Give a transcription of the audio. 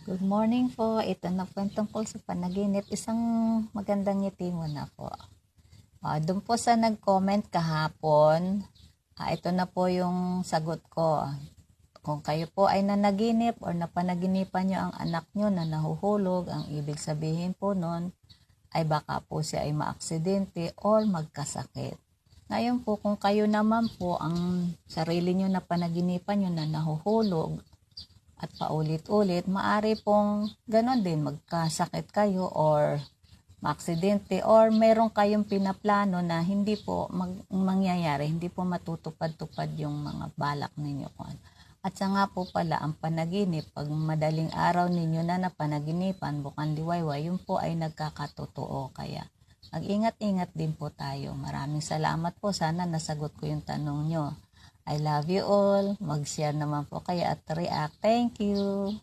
Good morning po. Ito na po yung tungkol sa panaginip. Isang magandang ngiti muna po. Doon po sa nag-comment kahapon, ito na po yung sagot ko. Kung kayo po ay nanaginip or napanaginipan nyo ang anak nyo na nahuhulog, ang ibig sabihin po nun ay baka po siya ay maaksidente or magkasakit. Ngayon po, kung kayo naman po ang sarili nyo na panaginipan nyo na nahuhulog, at paulit-ulit, maari pong ganon din, magkasakit kayo or maaksidente or meron kayong pinaplano na hindi po mangyayari, hindi po matutupad-tupad yung mga balak ninyo. At sa nga po pala, ang panaginip, pag madaling araw ninyo na napanaginipan, bukang liwayway, yun po ay nagkakatotoo. Kaya mag-ingat-ingat din po tayo. Maraming salamat po. Sana nasagot ko yung tanong nyo. I love you all. Mag-share naman po kayo at react. Thank you.